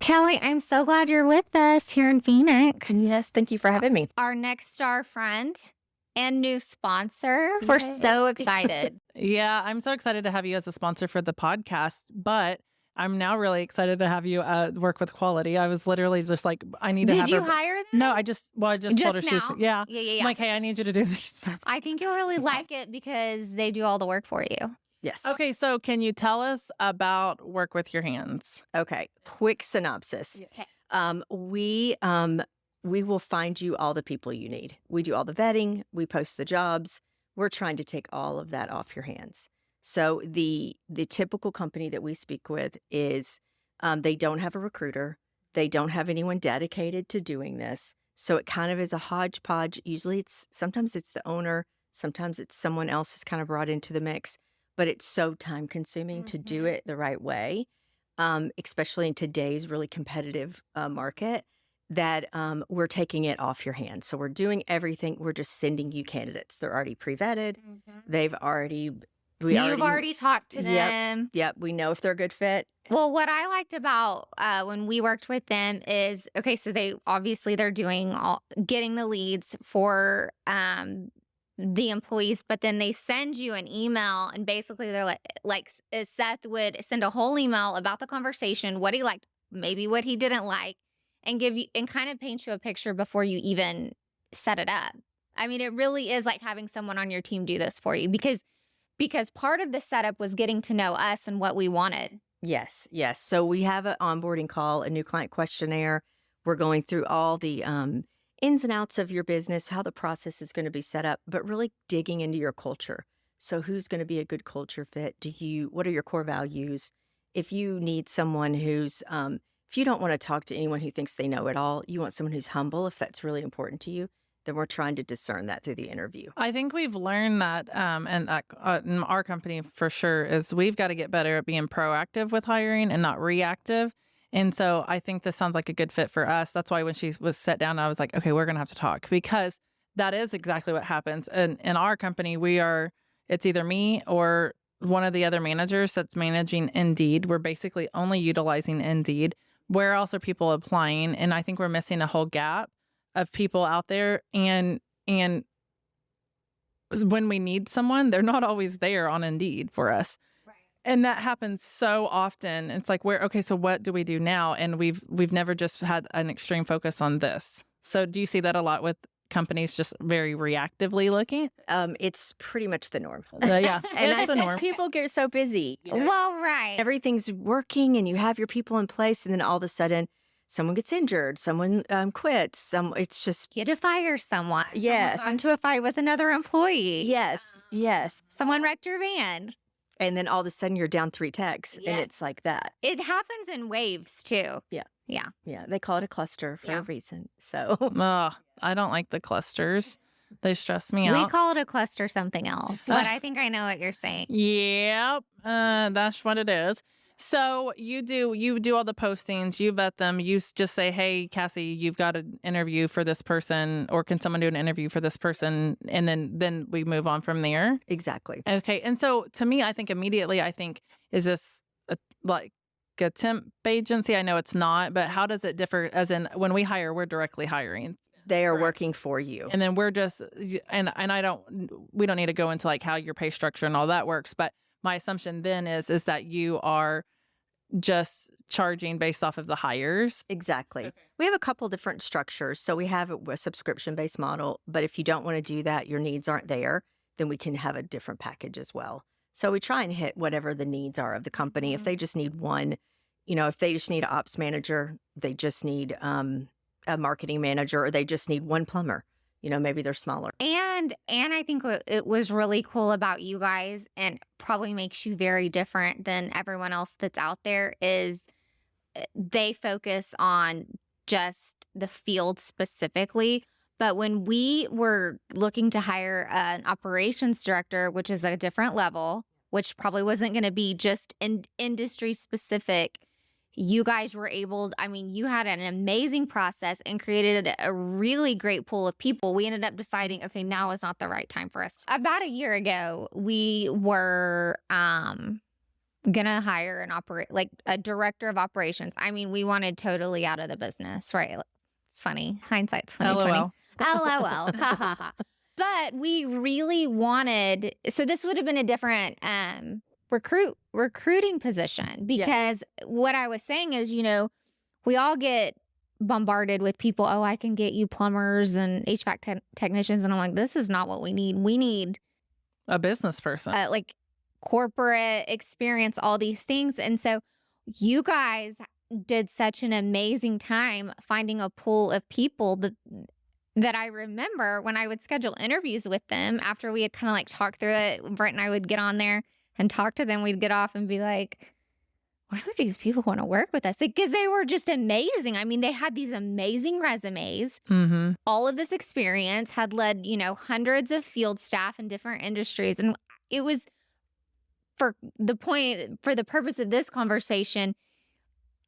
Kelly, I'm so glad you're with us here in Phoenix. Yes, thank you for having me. Our next star friend and new sponsor. We're Yay. so excited. Yeah, I'm so excited to have you as a sponsor for the podcast, but I'm now really excited to have you work with Quality. I was literally just like, I need to have Did you her. hire them? No, I just told her now? yeah. Yeah. I'm like, hey, I need you to do these. I think you'll really like it because they do all the work for you. Yes. Okay, so can you tell us about Work With Your Handz? Okay. Quick synopsis. Okay. We will find you all the people you need. We do all the vetting. We post the jobs. We're trying to take all of that off your hands. So the typical company that we speak with is they don't have a recruiter. They don't have anyone dedicated to doing this. So it kind of is a hodgepodge. Usually sometimes it's the owner. Sometimes it's someone else is kind of brought into the mix. But it's so time consuming to do it the right way, especially in today's really competitive market, that we're taking it off your hands. So we're doing everything. We're just sending you candidates. They're already pre-vetted. You've already talked to them. Yep. We know if they're a good fit. Well, what I liked about when we worked with them is, okay, so they're doing getting the leads for the employees, but then they send you an email and basically they're like Seth would send a whole email about the conversation, what he liked, maybe what he didn't like, and give you and kind of paint you a picture before you even set it up. I mean, it really is like having someone on your team do this for you because part of the setup was getting to know us and what we wanted. Yes. So we have an onboarding call, a new client questionnaire. We're going through all the ins and outs of your business, how the process is going to be set up, but really digging into your culture. So who's going to be a good culture fit? What are your core values? If you need someone who's, if you don't want to talk to anyone who thinks they know it all, you want someone who's humble, if that's really important to you, then we're trying to discern that through the interview. I think we've learned that, and in our company for sure, is we've got to get better at being proactive with hiring and not reactive. And so I think this sounds like a good fit for us. That's why when she was set down, I was like, okay, we're going to have to talk, because that is exactly what happens. And in our company, it's either me or one of the other managers that's managing Indeed. We're basically only utilizing Indeed. Where else are people applying? And I think we're missing a whole gap of people out there. And when we need someone, they're not always there on Indeed for us. And that happens so often. It's like, so what do we do now? And we've never just had an extreme focus on this. So do you see that a lot with companies just very reactively looking? It's pretty much the norm. Yeah, and it's the norm. People get so busy. Well, right. Everything's working and you have your people in place, and then all of a sudden someone gets injured, someone quits. It's just... You had to fire someone. Yes. Someone got into a fight with another employee. Yes. Someone wrecked your van. And then all of a sudden you're down 3 techs, and it's like that. It happens in waves too. Yeah. They call it a cluster for a reason. So I don't like the clusters. They stress me out. We call it a cluster something else, but I think I know what you're saying. Yep. That's what it is. So you do all the postings, you vet them, you just say, hey, Cassie, you've got an interview for this person, or can someone do an interview for this person? And then we move on from there. Exactly. Okay. And so to me, I think immediately, is this like a temp agency? I know it's not, but how does it differ? As in, when we hire, we're directly hiring. They are working for you. And then we're just, and we don't need to go into like how your pay structure and all that works, but my assumption then is that you are just charging based off of the hires. Exactly. Okay. We have a couple different structures. So we have a subscription-based model, but if you don't want to do that, your needs aren't there, then we can have a different package as well. So we try and hit whatever the needs are of the company. Mm-hmm. If they just need one, if they just need an ops manager, they just need a marketing manager, or they just need one plumber. Maybe they're smaller. And I think what it was really cool about you guys, and probably makes you very different than everyone else that's out there, is they focus on just the field specifically. But when we were looking to hire an operations director, which is a different level, which probably wasn't going to be just industry specific, you guys were you had an amazing process and created a really great pool of people. We ended up deciding, okay, now is not the right time for us. About a year ago, we were gonna hire an like a director of operations. I mean, we wanted totally out of the business, right? It's funny. Hindsight's 2020. LOL. LOL. Ha ha ha. But we really wanted, so this would have been a different recruiting position, because what I was saying is, we all get bombarded with people. Oh, I can get you plumbers and HVAC technicians. And I'm like, this is not what we need. We need A business person. like corporate experience, all these things. And so you guys did such an amazing time finding a pool of people that I remember when I would schedule interviews with them after we had kind of like talked through it. Brent and I would get on there and talk to them. We'd get off and be like, why would these people want to work with us? Because they were just amazing. I mean, they had these amazing resumes. Mm-hmm. All of this experience had led, hundreds of field staff in different industries. And it was for the purpose of this conversation,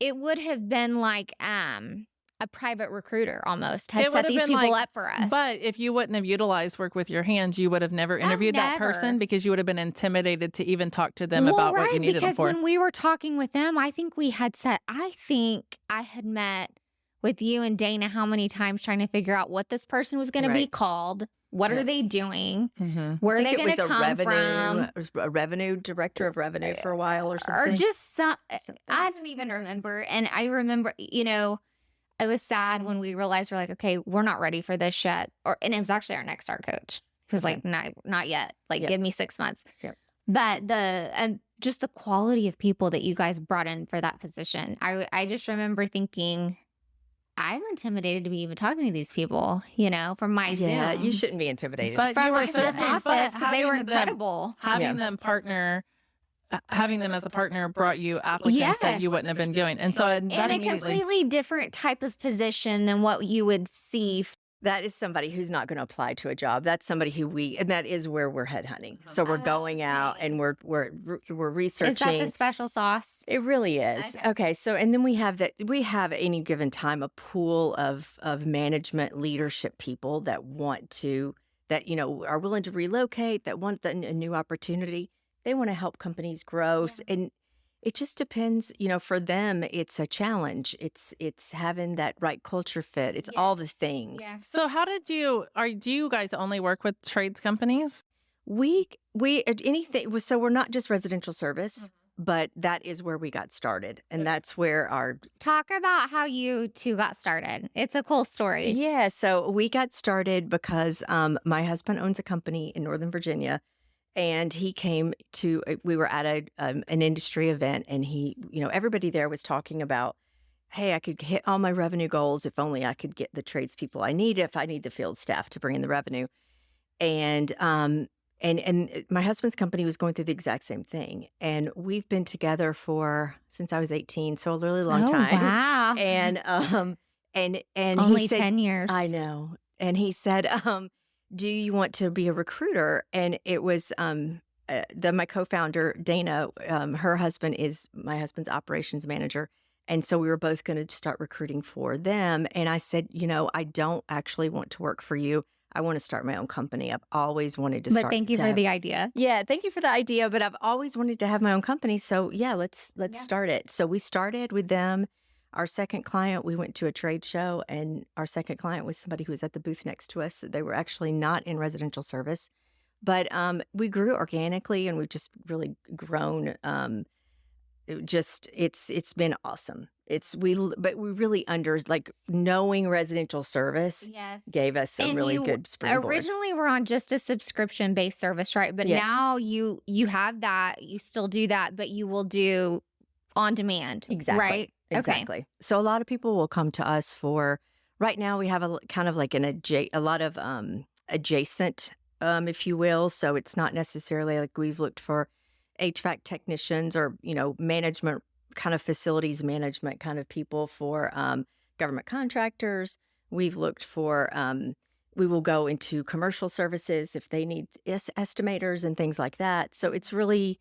it would have been like a private recruiter almost had set these people up for us. But if you wouldn't have utilized Work With Your Handz, you would have never interviewed that person, because you would have been intimidated to even talk to them about what you needed them for. Because when we were talking with them, I think I had met with you and Dana how many times trying to figure out what this person was going to be called. What are they doing? Mm-hmm. Where are they going to come from? It was a revenue director of revenue for a while or something. Or just I don't even remember. And I remember, it was sad when we realized we're like, okay, we're not ready for this yet. And it was actually our next star coach. He was like, not yet. Like, give me 6 months. Yep. But just the quality of people that you guys brought in for that position. I just remember thinking, I'm intimidated to be even talking to these people, from my Zoom. Yeah, you shouldn't be intimidated. But From you my were Zoom office, because they were incredible. Having them partner, having them as a partner brought you applicants that you wouldn't have been doing. And so in a completely different type of position than what you would see. That is somebody who's not going to apply to a job. That's somebody and that is where we're headhunting. So we're going out and we're researching. Is that the special sauce? It really is. Okay. So, and then we have any given time a pool of management leadership people that are willing to relocate, that want a new opportunity. They want to help companies grow. Yeah. And it just depends, for them, it's a challenge. It's having that right culture fit. It's all the things. Yeah. So how do you guys only work with trades companies? We anything. So we're not just residential service, but that is where we got started. And that's where Talk about how you two got started. It's a cool story. Yeah. So we got started because my husband owns a company in Northern Virginia. And he came we were at an industry event, and everybody there was talking about, hey, I could hit all my revenue goals if only I could get the tradespeople I need, if I need the field staff to bring in the revenue. And my husband's company was going through the exact same thing. And we've been together since I was 18, so a really long time. Wow. And only he said, 10 years. I know. And he said, do you want to be a recruiter? And it was my co-founder, Dana, her husband is my husband's operations manager. And so we were both going to start recruiting for them. And I said, I don't actually want to work for you. I want to start my own company. I've always wanted to start. But thank you for the idea. Yeah, thank you for the idea. But I've always wanted to have my own company. So yeah, let's start it. So we started with them. Our second client, we went to a trade show, and our second client was somebody who was at the booth next to us. They were actually not in residential service, but we grew organically, and we've just really grown. It's been awesome. But we really knowing residential service gave us a really good springboard. Originally we're on just a subscription-based service, right? But now you have that, you still do that, but you will do on demand. Exactly. Right? Exactly. Okay. So a lot of people will come to us for, right now we have a kind of like a lot of adjacent, if you will. So it's not necessarily like we've looked for HVAC technicians or, management, kind of facilities management kind of people for government contractors. We've looked for, we will go into commercial services if they need estimators and things like that. So it's really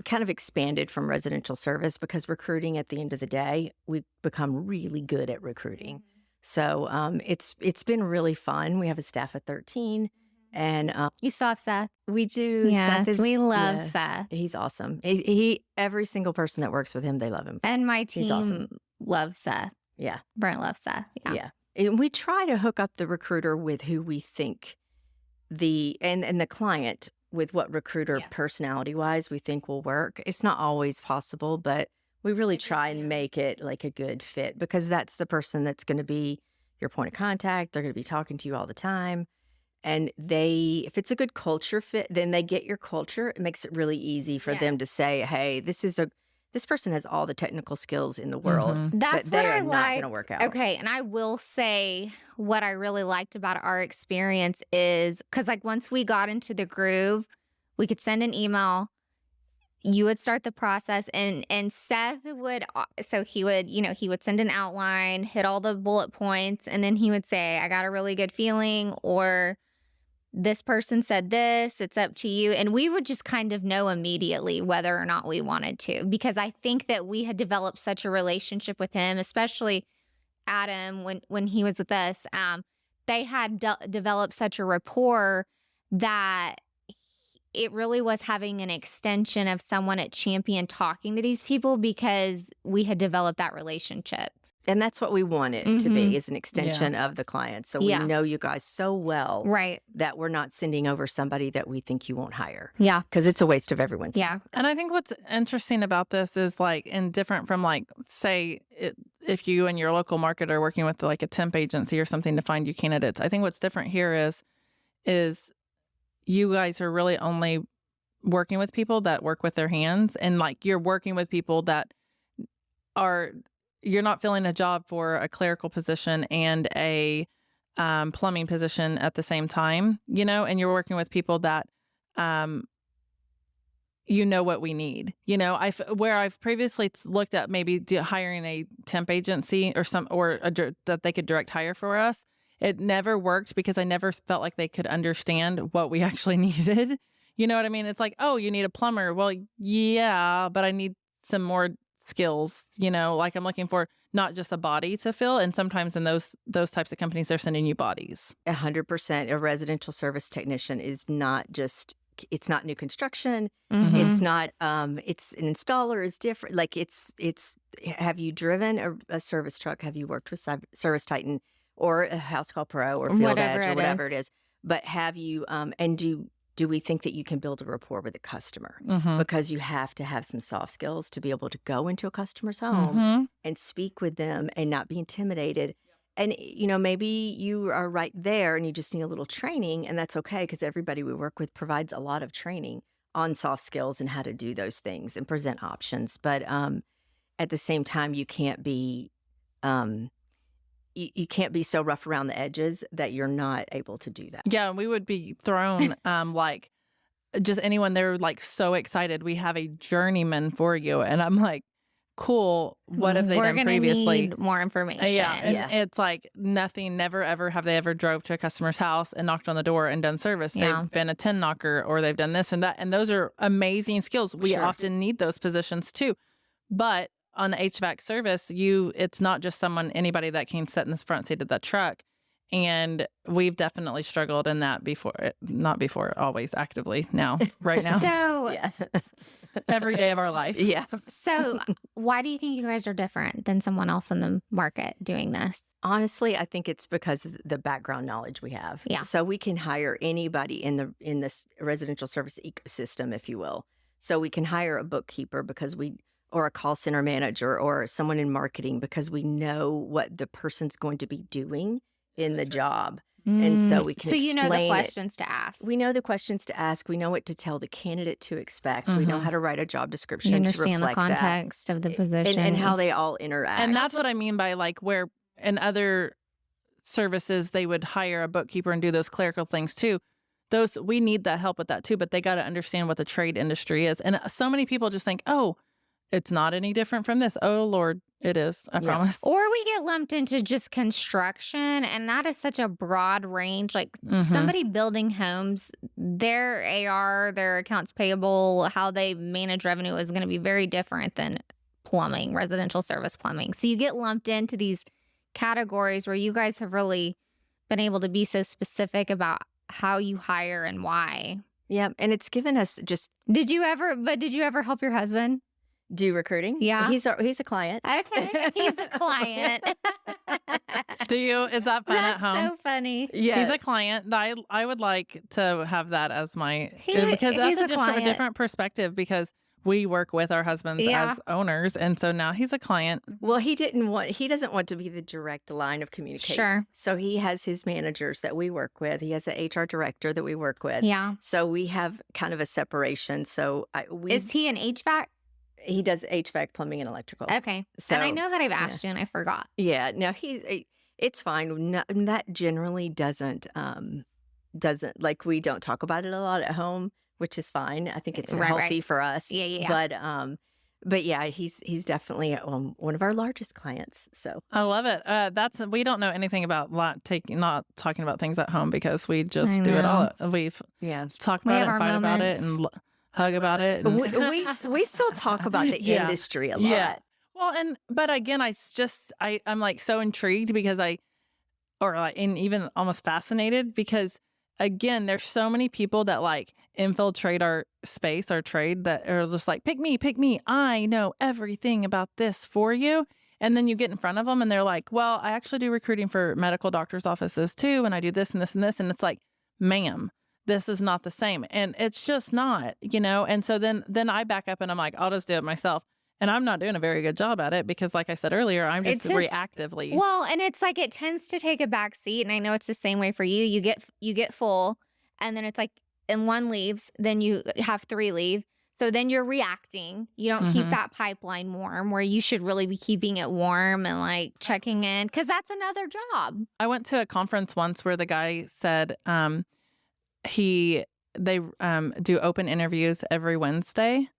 kind of expanded from residential service, because recruiting, at the end of the day, we've become really good at recruiting. So it's been really fun. We have a staff of 13, And You still have Seth? we do. Seth Yes, we love yeah, Seth. he's awesome. He every single person that works with him, they love him. And my He's awesome. team loves Seth. Yeah. Brent loves Seth. Yeah. Yeah. And we try to hook up the recruiter with who we think and the client with what recruiter Yeah. personality wise we think will work. It's not always possible, but we really try and Yeah. make it like a good fit because that's the person that's going to be your point of contact. They're going to be talking to you all the time. And if it's a good culture fit, then they get your culture. It makes it really easy for them Yes. to say, hey, this person has all the technical skills in the world, Mhm. That's but what they I are not going liked. to work out. Okay. And I will say what I really liked about our experience is because, like, once we got into the groove, we could send an email. You would start the process, and Seth would, so he would, he would send an outline, hit all the bullet points, and then he would say, I got a really good feeling, or this person said this, it's up to you. And we would just kind of know immediately whether or not we wanted to, because I think that we had developed such a relationship with him, especially Adam when he was with us. They had developed such a rapport that it really was having an extension of someone at Champion talking to these people because we had developed that relationship. And that's what we want it to be, is an extension of the client. So we Yeah. know you guys so well Right. that we're not sending over somebody that we think you won't hire Yeah. because it's a waste of everyone's time. Yeah. And I think what's interesting about this is like, and different from like, say, if you and your local market are working with like a temp agency or something to find you candidates, I think what's different here is you guys are really only working with people that work with their hands, and like you're working with people that you're not filling a job for a clerical position and a plumbing position at the same time, and you're working with people that what we need. Where I've previously looked at maybe hiring a temp agency that they could direct hire for us. It never worked because I never felt like they could understand what we actually needed. You know what I mean? It's like, oh, you need a plumber. Well, yeah, but I need some more skills, like I'm looking for not just a body to fill. And sometimes in those types of companies, they're sending you bodies. 100%. A residential service technician is not just, it's not new construction. Mhm. It's not, it's an installer. It's different. Like have you driven a service truck? Have you worked with Service Titan or a House Call Pro or Field Whatever Edge or it whatever is. it is? But have you, and do we think that you can build a rapport with a customer? Mhm. Because you have to have some soft skills to be able to go into a customer's home Mhm. and speak with them and not be intimidated. And, maybe you are right there and you just need a little training, and that's okay because everybody we work with provides a lot of training on soft skills and how to do those things and present options. But at the same time, you can't be you can't be so rough around the edges that you're not able to do that. Yeah, we would be thrown like just anyone, they're like so excited. We have a journeyman for you. And I'm like, cool. What have they We're done gonna previously? need more information. Yeah. And Yeah. it's like nothing, never, ever have they ever drove to a customer's house and knocked on the door and done service. Yeah. They've been a 10 knocker or they've done this and that. And those are amazing skills. We Sure. often need those positions too. But on the HVAC service, it's not just anybody that can sit in the front seat of that truck. And we've definitely struggled in that not before, always actively now, right now, So, Yeah. every day of our life. Yeah. so why do you think you guys are different than someone else in the market doing this? Honestly, I think it's because of the background knowledge we have. Yeah. So we can hire anybody in this residential service ecosystem, if you will. So we can hire a bookkeeper or a call center manager or someone in marketing because we know what the person's going to be doing in the job. And so we can So you know the explain it. questions to ask. We know the questions to ask. We know what to tell the candidate to expect. We know Mhm. how to write a job description You to understand the reflect that. context of the position. And how they all interact. And that's what I mean by like where in other services they would hire a bookkeeper and do those clerical things too. We need that help with that too, but they got to understand what the trade industry is. And so many people just think, oh, it's not any different from this. Oh, Lord, it is. I Yeah. promise. Or we get lumped into just construction, and that is such a broad range. Like Mhm. somebody building homes, their AR, their accounts payable, how they manage revenue is going to be very different than plumbing, residential service plumbing. So you get lumped into these categories where you guys have really been able to be so specific about how you hire and why. Yeah, and it's given us just Did you ever help your husband? do recruiting. Yeah. He's a client. Okay. He's a client. Do you? Is that fun at That's home? so funny. Yeah. He's a client. I would like to have that as my because He's that's a a client. different perspective because we work with our husbands Yeah. as owners, and so now he's a client. Well, he doesn't want to be the direct line of communication. Sure. So he has his managers that we work with. He has an HR director that we work with. Yeah. So we have kind of a separation. So Is he an HVAC? he does HVAC, plumbing, and electrical. Okay. So And I know that I've asked you and I forgot. yeah, no, it's fine. No, that generally doesn't like we don't talk about it a lot at home, which is fine. I think it's Right, healthy right. for us. Yeah. But yeah, he's definitely one of our largest clients. So I love it. We don't know anything about not talking about things at home because we I just do it all. We've yeah, talked We about have it, our fight about it, moments. and hug about it. And we still talk about the Yeah. industry a lot. Yeah. Well, but again, I'm like so intrigued because and even almost fascinated because again, there's so many people that like infiltrate our space, our trade that are just like, pick me. I know everything about this for you. And then you get in front of them and they're like, well, I actually do recruiting for medical doctors' offices too. And I do this and this and this. And it's like, ma'am, this is not the same. And it's just not, And so then I back up and I'm like, I'll just do it myself. And I'm not doing a very good job at it because like I said earlier, I'm just reactively. Well, and it's like it tends to take a back seat. And I know it's the same way for you. You get full and then it's like, and one leaves, then you have 3 leave. So then you're reacting. You don't keep that pipeline warm where you should really be keeping it warm and like checking in because that's another job. I went to a conference once where the guy said they do open interviews every Wednesday.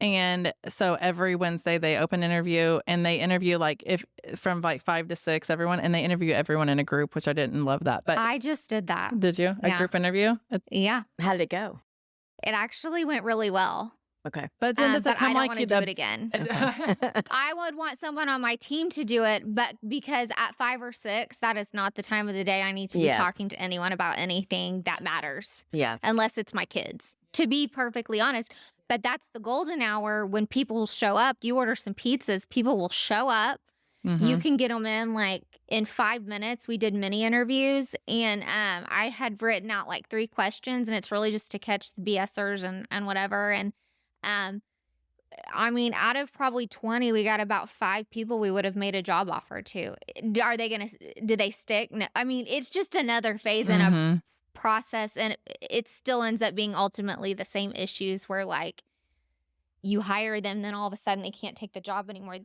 And so every Wednesday they open interview and they interview from 5 to 6, everyone, and they interview everyone in a group, which I didn't love that. But I just did that. did you? A Yeah. group interview? Yeah. How did it go? It actually went really well. Okay. But then does it But I come don't like want you to do it again. I would want someone on my team to do it, but because at 5 or 6, that is not the time of the day I need to be Yeah. talking to anyone about anything that matters, Yeah. unless it's my kids, to be perfectly honest. But that's the golden hour when people show up. You order some pizzas, people will show up. You can get them in like in 5 minutes. We did mini interviews and I had written out like 3 questions and it's really just to catch the BSers and whatever. And I mean, out of probably 20, we got about 5 people we would have made a job offer to. Are they going to, do they stick? No. I mean, it's just another phase in a process. And it still ends up being ultimately the same issues where like you hire them, then all of a sudden they can't take the job anymore.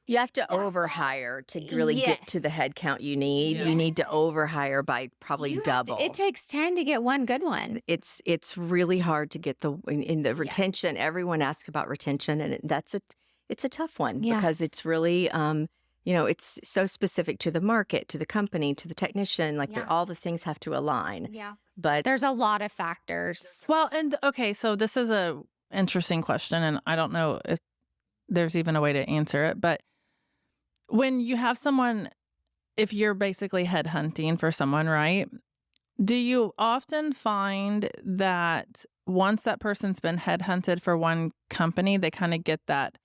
You have to overhire to really get to the head count you need. Yeah. You need to overhire by probably You have double. it takes 10 to get one good one. It's really hard to get in the retention. Everyone asks about retention, and it's a tough one Yeah. because it's really it's so specific to the market, to the company, to the technician. Like Yeah. all the things have to align. Yeah. But There's a lot of factors. Well, and okay, so this is a interesting question, and I don't know if there's even a way to answer it, but when you have someone, if you're basically headhunting for someone, right? Do you often find that once that person's been headhunted for one company, they kind of get that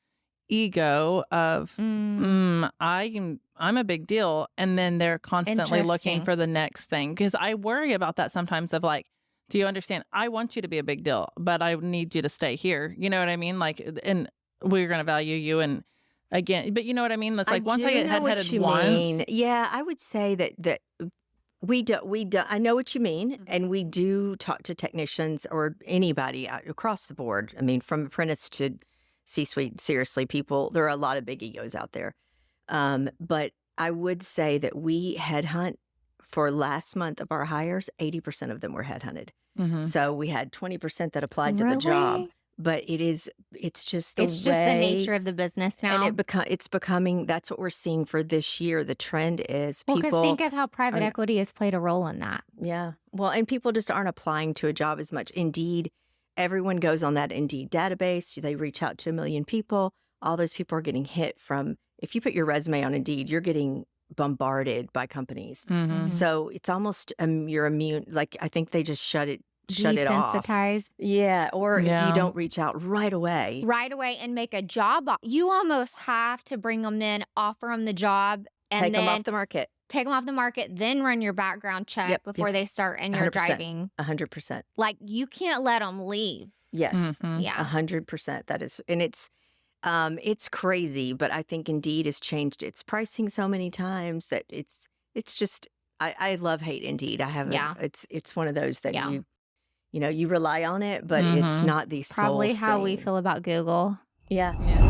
ego of, I'm a big deal. And then they're constantly looking Interesting. for the next thing. Because I worry about that sometimes of like, do you understand? I want you to be a big deal, but I need you to stay here. You know what I mean? Like, and we're going to value you. And again, but you know what I mean? That's like once I get headheaded once. Yeah, I would say that we do. I know what you mean, and we do talk to technicians or anybody across the board. I mean, from apprentice to C-suite. Seriously, there are a lot of big egos out there. But I would say that we headhunt for last month of our hires. 80% of them were headhunted. So we had 20% that applied to the job. But it's just the nature of the business now. And it's becoming, that's what we're seeing for this year. The trend is Well, people. because think of how private equity has played a role in that. Yeah. Well, and people just aren't applying to a job as much. Indeed, everyone goes on that Indeed database. They reach out to 1 million people. All those people are getting hit from, if you put your resume on Indeed, you're getting bombarded by companies. Mhm. So it's almost you're immune. Like I think they just shut it off. Desensitized Yeah, or if you Yeah. don't reach out right away, right away and make a job. You almost have to bring them in, offer them the job, and take them then off the market. take them off the market, then run your background check Yep, before they start and you're 100%. driving. 100%. Like you can't let them leave. Yes, Mhm. Yeah. 100%. That is, and it's crazy, but I think Indeed has changed its pricing so many times that it's just I love hate Indeed. I have Yeah. it's one of those that Yeah. you rely on it, but it's Mhm. not the sole Probably how we thing. feel about Google. Yeah. Yeah.